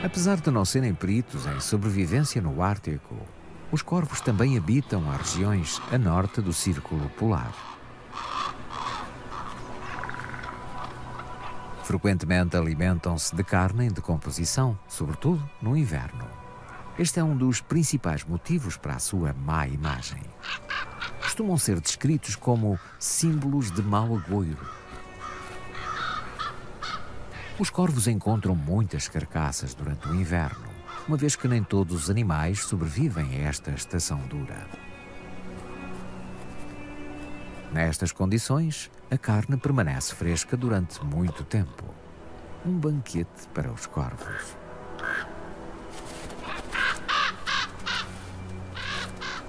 Apesar de não serem peritos em sobrevivência no Ártico, os corvos também habitam as regiões a norte do Círculo Polar. Frequentemente alimentam-se de carne em decomposição, sobretudo no inverno. Este é um dos principais motivos para a sua má imagem. Costumam ser descritos como símbolos de mau agouro. Os corvos encontram muitas carcaças durante o inverno, uma vez que nem todos os animais sobrevivem a esta estação dura. Nestas condições, a carne permanece fresca durante muito tempo. Um banquete para os corvos.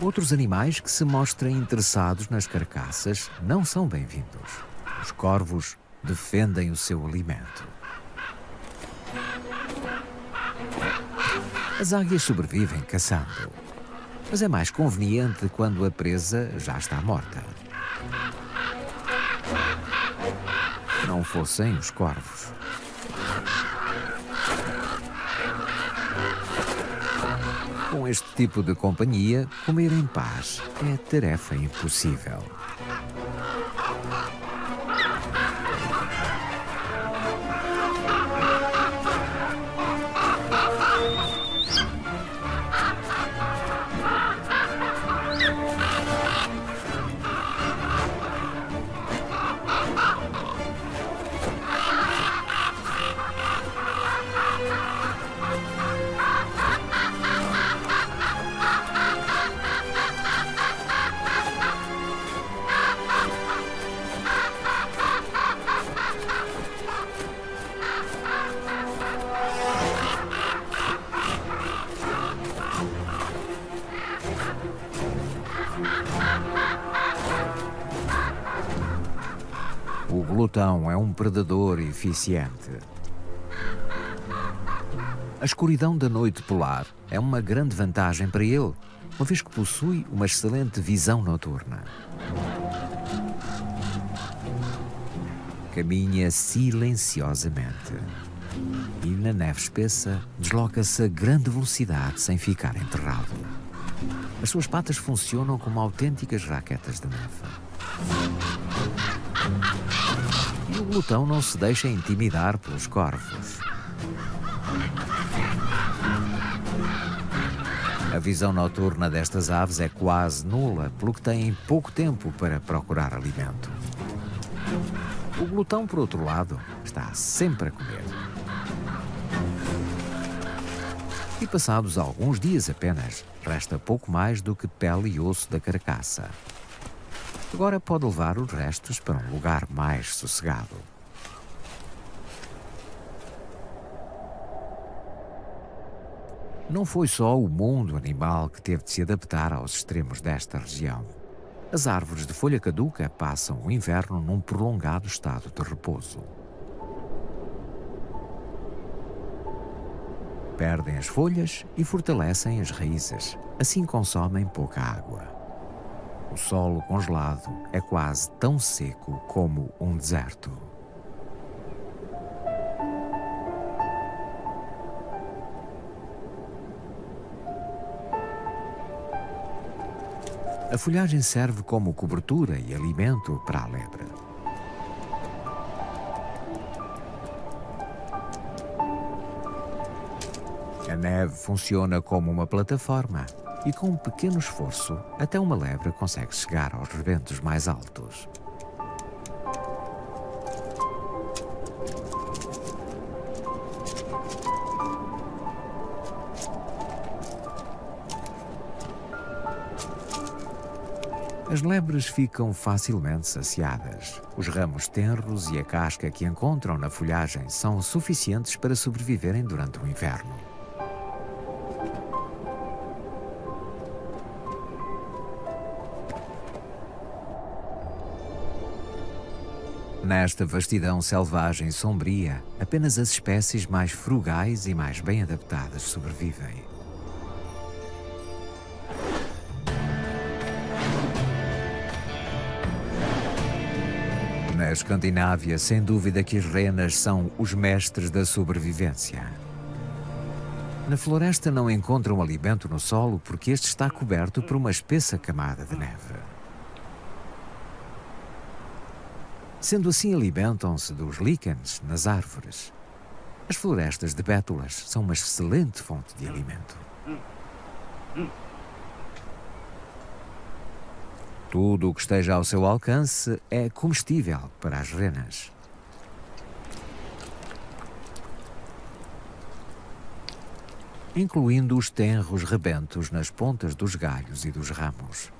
Outros animais que se mostrem interessados nas carcaças não são bem-vindos. Os corvos defendem o seu alimento. As águias sobrevivem caçando, mas é mais conveniente quando a presa já está morta. Não fossem os corvos. Com este tipo de companhia, comer em paz é tarefa impossível. O glutão é um predador eficiente. A escuridão da noite polar é uma grande vantagem para ele, uma vez que possui uma excelente visão noturna. Caminha silenciosamente e, na neve espessa, desloca-se a grande velocidade sem ficar enterrado. As suas patas funcionam como autênticas raquetas de neve. E o glutão não se deixa intimidar pelos corvos. A visão noturna destas aves é quase nula, pelo que têm pouco tempo para procurar alimento. O glutão, por outro lado, está sempre a comer. E passados alguns dias apenas, resta pouco mais do que pele e osso da carcaça. Agora pode levar os restos para um lugar mais sossegado. Não foi só o mundo animal que teve de se adaptar aos extremos desta região. As árvores de folha caduca passam o inverno num prolongado estado de repouso. Perdem as folhas e fortalecem as raízes, assim consomem pouca água. O solo congelado é quase tão seco como um deserto. A folhagem serve como cobertura e alimento para a lebre. A neve funciona como uma plataforma e, com um pequeno esforço, até uma lebre consegue chegar aos rebentos mais altos. As lebres ficam facilmente saciadas. Os ramos tenros e a casca que encontram na folhagem são suficientes para sobreviverem durante o inverno. Nesta vastidão selvagem e sombria, apenas as espécies mais frugais e mais bem adaptadas sobrevivem. Na Escandinávia, sem dúvida que as renas são os mestres da sobrevivência. Na floresta não encontram alimento no solo porque este está coberto por uma espessa camada de neve. Sendo assim, alimentam-se dos líquens nas árvores. As florestas de bétulas são uma excelente fonte de alimento. Tudo o que esteja ao seu alcance é comestível para as renas. Incluindo os tenros rebentos nas pontas dos galhos e dos ramos.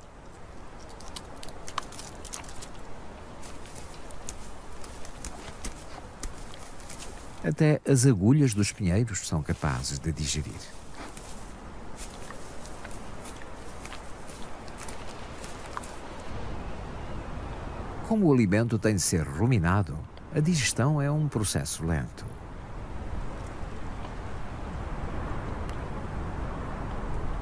Até as agulhas dos pinheiros são capazes de digerir. Como o alimento tem de ser ruminado, a digestão é um processo lento.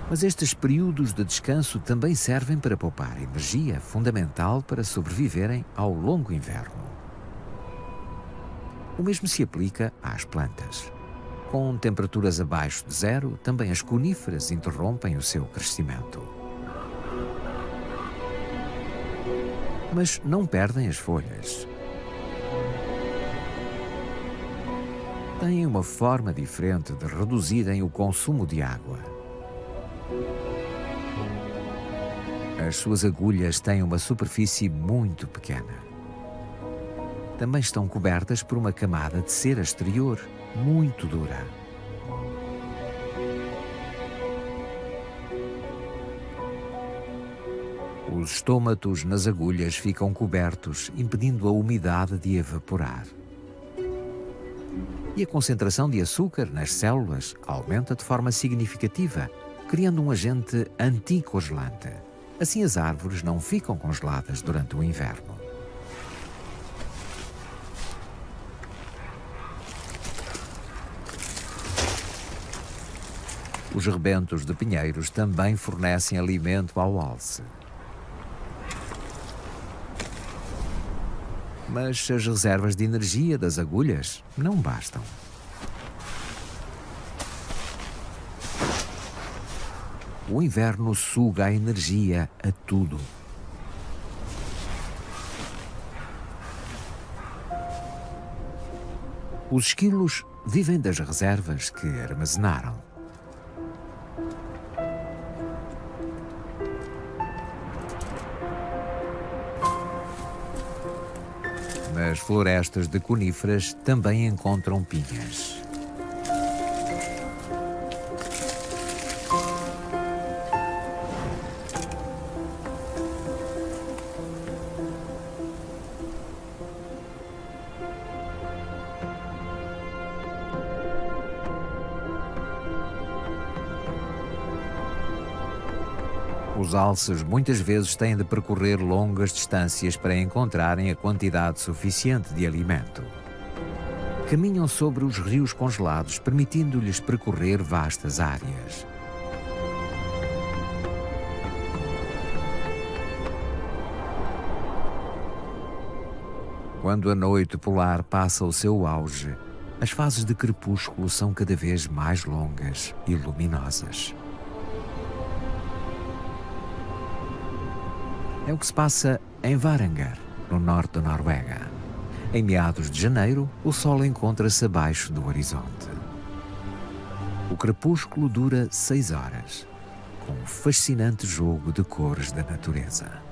Mas estes períodos de descanso também servem para poupar energia fundamental para sobreviverem ao longo inverno. O mesmo se aplica às plantas. Com temperaturas abaixo de zero, também as coníferas interrompem o seu crescimento. Mas não perdem as folhas. Têm uma forma diferente de reduzirem o consumo de água. As suas agulhas têm uma superfície muito pequena. Também estão cobertas por uma camada de cera exterior muito dura. Os estômatos nas agulhas ficam cobertos, impedindo a umidade de evaporar. E a concentração de açúcar nas células aumenta de forma significativa, criando um agente anticongelante. Assim as árvores não ficam congeladas durante o inverno. Os rebentos de pinheiros também fornecem alimento ao alce. Mas as reservas de energia das agulhas não bastam. O inverno suga a energia a tudo. Os esquilos vivem das reservas que armazenaram. Nas florestas de coníferas também encontram pinhas. Os alces muitas vezes têm de percorrer longas distâncias para encontrarem a quantidade suficiente de alimento. Caminham sobre os rios congelados, permitindo-lhes percorrer vastas áreas. Quando a noite polar passa o seu auge, as fases de crepúsculo são cada vez mais longas e luminosas. É o que se passa em Varanger, no norte da Noruega. Em meados de janeiro, o sol encontra-se abaixo do horizonte. O crepúsculo dura 6 horas, com um fascinante jogo de cores da natureza.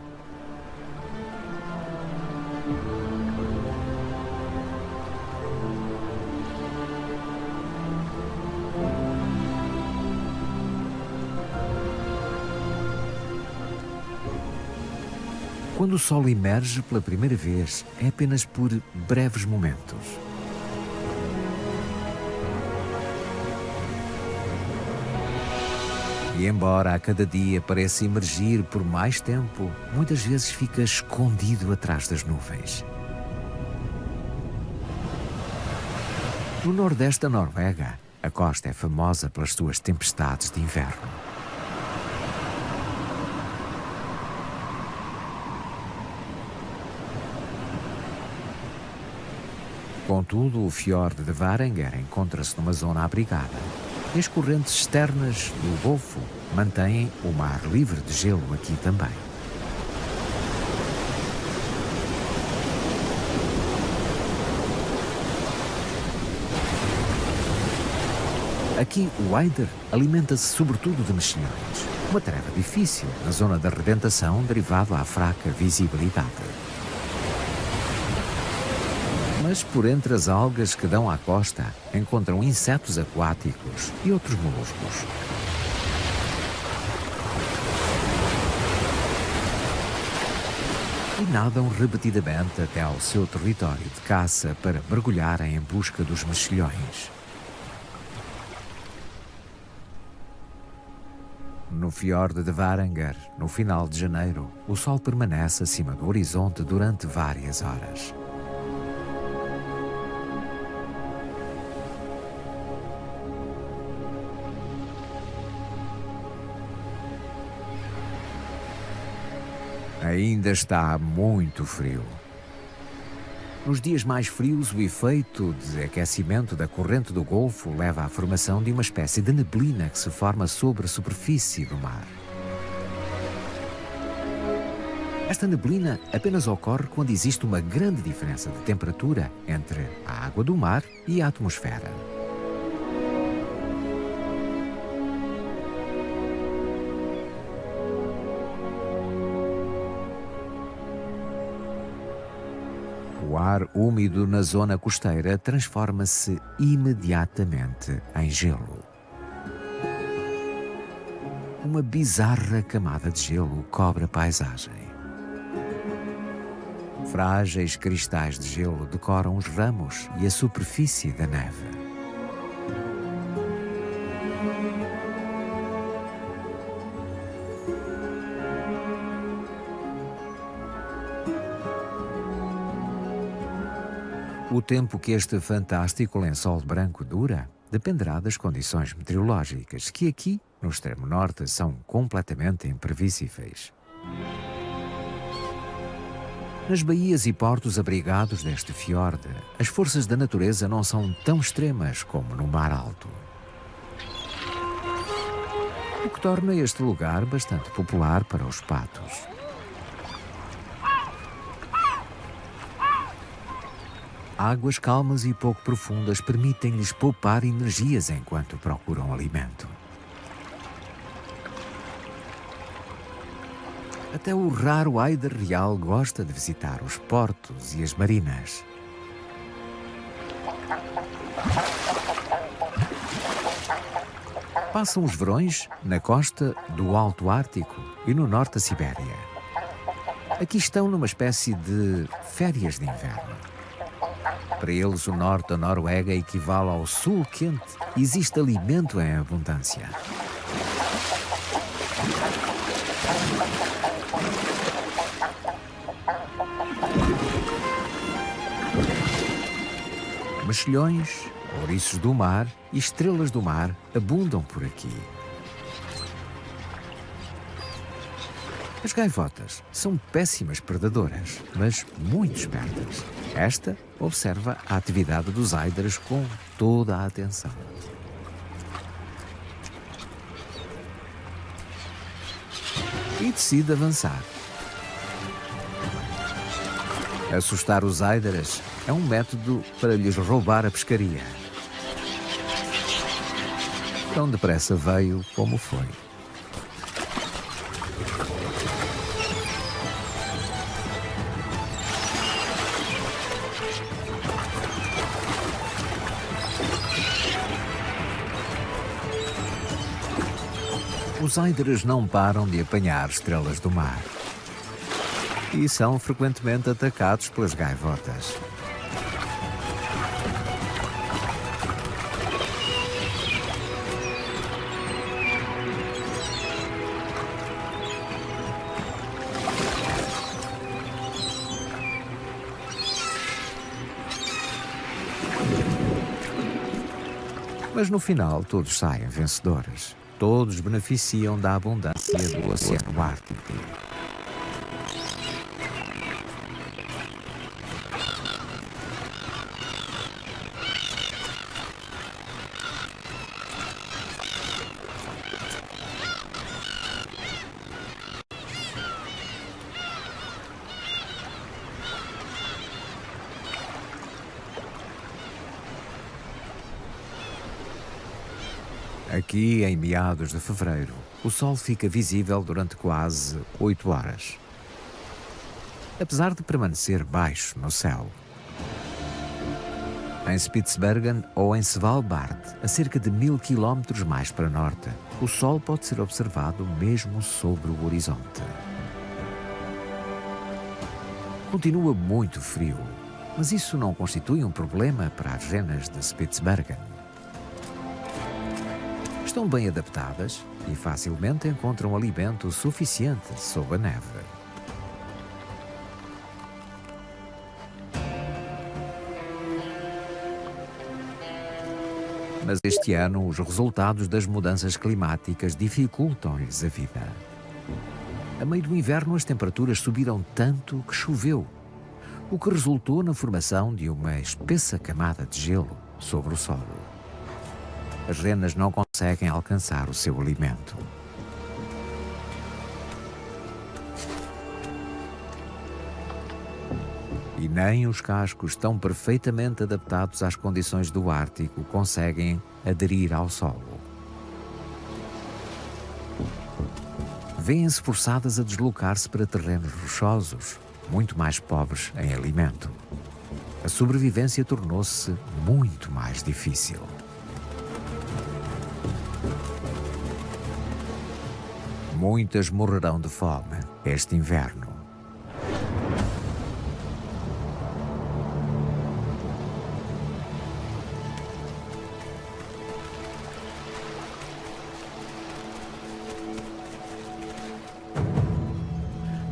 Quando o sol emerge pela primeira vez, é apenas por breves momentos. E embora a cada dia pareça emergir por mais tempo, muitas vezes fica escondido atrás das nuvens. No nordeste da Noruega, a costa é famosa pelas suas tempestades de inverno. Contudo, o fiord de Varanger encontra-se numa zona abrigada. E as correntes externas do Golfo mantêm o mar livre de gelo aqui também. Aqui o Eider alimenta-se sobretudo de mexilhões, uma tarefa difícil na zona da arrebentação derivado à fraca visibilidade. Mas por entre as algas que dão à costa, encontram insetos aquáticos e outros moluscos. E nadam repetidamente até ao seu território de caça para mergulharem em busca dos mexilhões. No fiorde de Varangar, no final de janeiro, o sol permanece acima do horizonte durante várias horas. Ainda está muito frio. Nos dias mais frios, o efeito de aquecimento da corrente do Golfo leva à formação de uma espécie de neblina que se forma sobre a superfície do mar. Esta neblina apenas ocorre quando existe uma grande diferença de temperatura entre a água do mar e a atmosfera. O ar úmido na zona costeira transforma-se imediatamente em gelo. Uma bizarra camada de gelo cobre a paisagem. Frágeis cristais de gelo decoram os ramos e a superfície da neve. O tempo que este fantástico lençol branco dura dependerá das condições meteorológicas, que aqui, no extremo norte, são completamente imprevisíveis. Nas baías e portos abrigados deste fiorde, as forças da natureza não são tão extremas como no mar alto. O que torna este lugar bastante popular para os patos. Águas calmas e pouco profundas permitem-lhes poupar energias enquanto procuram alimento. Até o raro Eider real gosta de visitar os portos e as marinas. Passam os verões na costa do Alto Ártico e no norte da Sibéria. Aqui estão numa espécie de férias de inverno. Para eles, o norte da Noruega equivale ao sul quente e existe alimento em abundância. Mexilhões, ouriços do mar e estrelas do mar abundam por aqui. As gaivotas são péssimas predadoras, mas muito espertas. Esta observa a atividade dos Eiders com toda a atenção. E decide avançar. Assustar os Eiders é um método para lhes roubar a pescaria. Tão depressa veio como foi. Os Eiders não param de apanhar estrelas do mar e são frequentemente atacados pelas gaivotas. Mas no final todos saem vencedores. Todos beneficiam da abundância do Oceano Ártico. Aqui, em meados de fevereiro, o Sol fica visível durante quase 8 horas, apesar de permanecer baixo no céu. Em Spitsbergen ou em Svalbard, a cerca de 1000 quilómetros mais para norte, o Sol pode ser observado mesmo sobre o horizonte. Continua muito frio, mas isso não constitui um problema para as renas de Spitsbergen. Estão bem adaptadas e facilmente encontram alimento suficiente sob a neve. Mas este ano, os resultados das mudanças climáticas dificultam-lhes a vida. A meio do inverno, as temperaturas subiram tanto que choveu, o que resultou na formação de uma espessa camada de gelo sobre o solo. As renas não conseguem alcançar o seu alimento. E nem os cascos tão perfeitamente adaptados às condições do Ártico conseguem aderir ao solo. Vêem-se forçadas a deslocar-se para terrenos rochosos, muito mais pobres em alimento. A sobrevivência tornou-se muito mais difícil. Muitas morrerão de fome este inverno.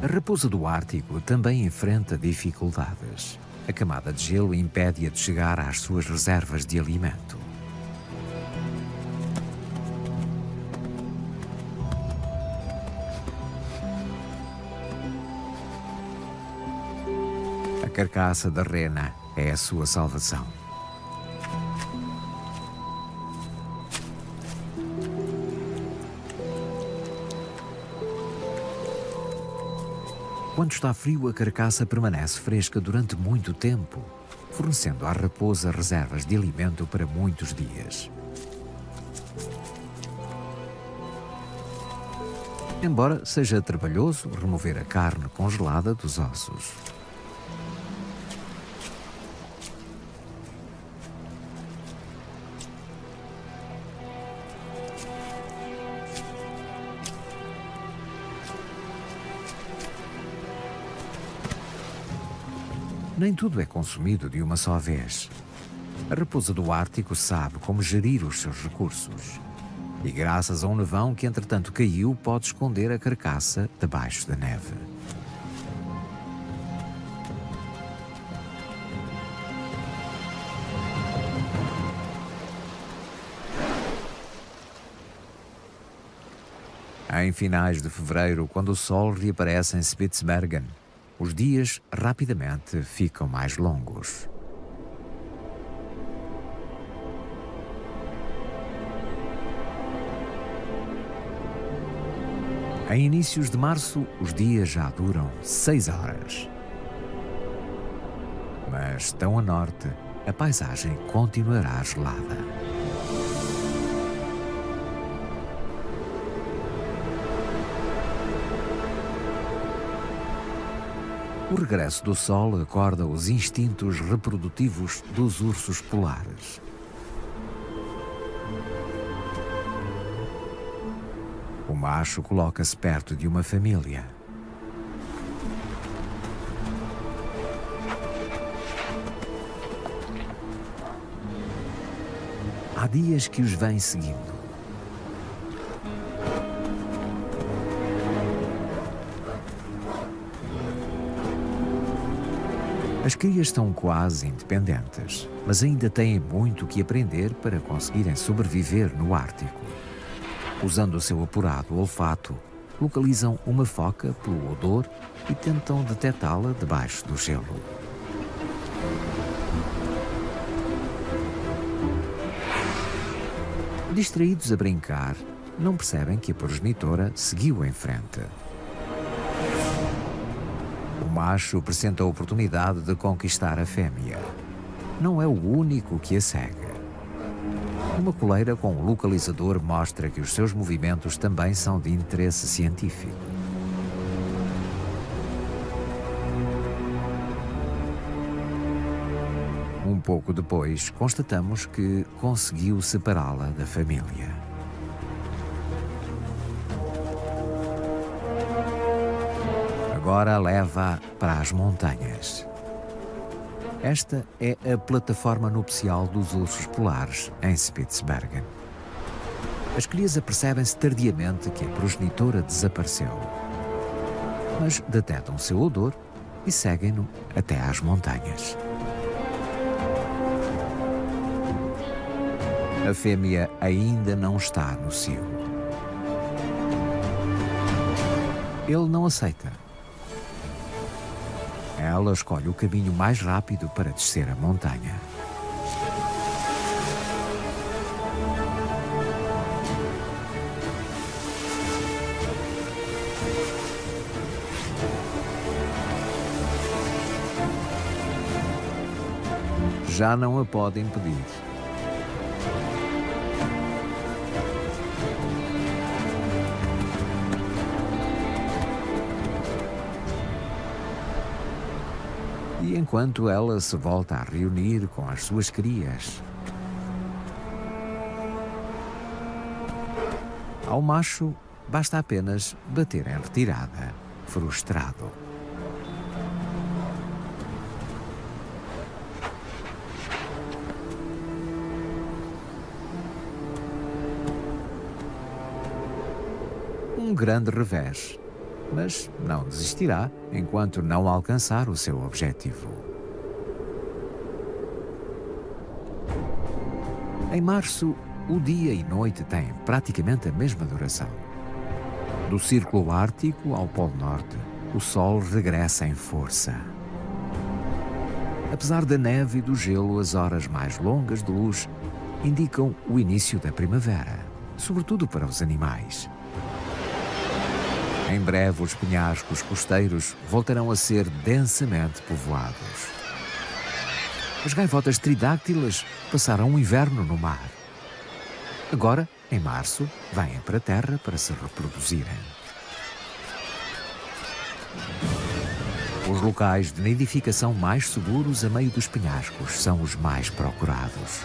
A raposa do Ártico também enfrenta dificuldades. A camada de gelo impede-a de chegar às suas reservas de alimento. A carcaça da rena é a sua salvação. Quando está frio, a carcaça permanece fresca durante muito tempo, fornecendo à raposa reservas de alimento para muitos dias. Embora seja trabalhoso remover a carne congelada dos ossos. Nem tudo é consumido de uma só vez. A raposa do Ártico sabe como gerir os seus recursos. E graças a um nevão que entretanto caiu, pode esconder a carcaça debaixo da neve. Em finais de fevereiro, quando o sol reaparece em Spitsbergen, os dias rapidamente ficam mais longos. Em inícios de março, os dias já duram 6 horas. Mas tão a norte, a paisagem continuará gelada. O regresso do sol acorda os instintos reprodutivos dos ursos polares. O macho coloca-se perto de uma família. Há dias que os vem seguindo. As crias estão quase independentes, mas ainda têm muito que aprender para conseguirem sobreviver no Ártico. Usando o seu apurado olfato, localizam uma foca pelo odor e tentam detectá-la debaixo do gelo. Distraídos a brincar, não percebem que a progenitora seguiu em frente. O macho pressente a oportunidade de conquistar a fêmea. Não é o único que a segue. Uma coleira com um localizador mostra que os seus movimentos também são de interesse científico. Um pouco depois, constatamos que conseguiu separá-la da família. Agora leva-a para as montanhas. Esta é a plataforma nupcial dos ursos polares em Spitsbergen. As crias apercebem-se tardiamente que a progenitora desapareceu, mas detectam seu odor e seguem-no até às montanhas. A fêmea ainda não está no cio. Ele não aceita. Ela escolhe o caminho mais rápido para descer a montanha. Já não a pode impedir. E enquanto ela se volta a reunir com as suas crias, ao macho basta apenas bater em retirada, frustrado. Um grande revés. Mas não desistirá enquanto não alcançar o seu objetivo. Em março, o dia e noite têm praticamente a mesma duração. Do Círculo Ártico ao Polo Norte, o Sol regressa em força. Apesar da neve e do gelo, as horas mais longas de luz indicam o início da primavera, sobretudo para os animais. Em breve, os penhascos costeiros voltarão a ser densamente povoados. As gaivotas tridáctilas passaram o inverno no mar. Agora, em março, vêm para a terra para se reproduzirem. Os locais de nidificação mais seguros a meio dos penhascos são os mais procurados.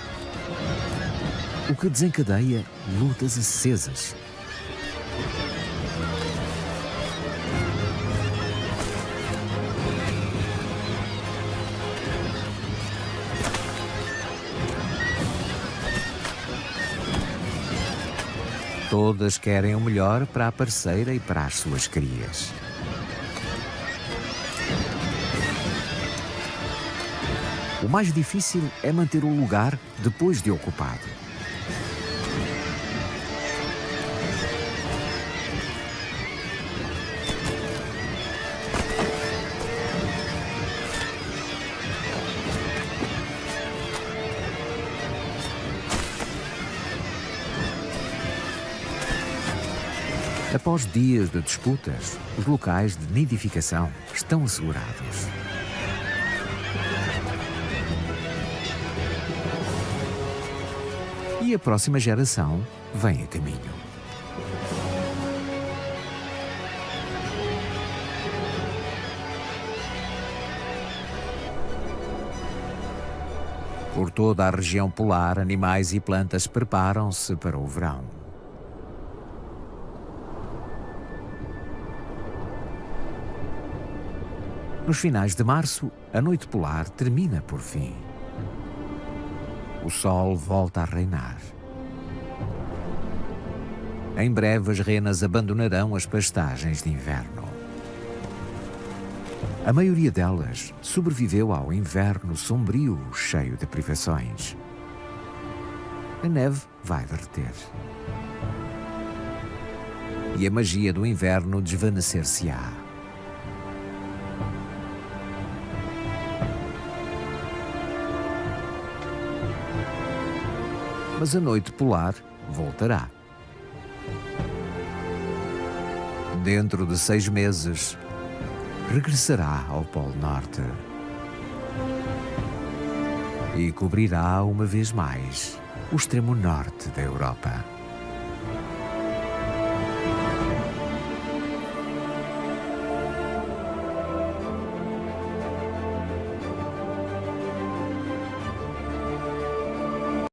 O que desencadeia lutas acesas. Todas querem o melhor para a parceira e para as suas crias. O mais difícil é manter o lugar depois de ocupado. Após dias de disputas, os locais de nidificação estão assegurados. E a próxima geração vem a caminho. Por toda a região polar, animais e plantas preparam-se para o verão. Nos finais de março, a noite polar termina por fim. O sol volta a reinar. Em breve, as renas abandonarão as pastagens de inverno. A maioria delas sobreviveu ao inverno sombrio, cheio de privações. A neve vai derreter. E a magia do inverno desvanecer-se-á. Mas a noite polar voltará. Dentro de 6 meses, regressará ao Polo Norte e cobrirá uma vez mais o extremo norte da Europa.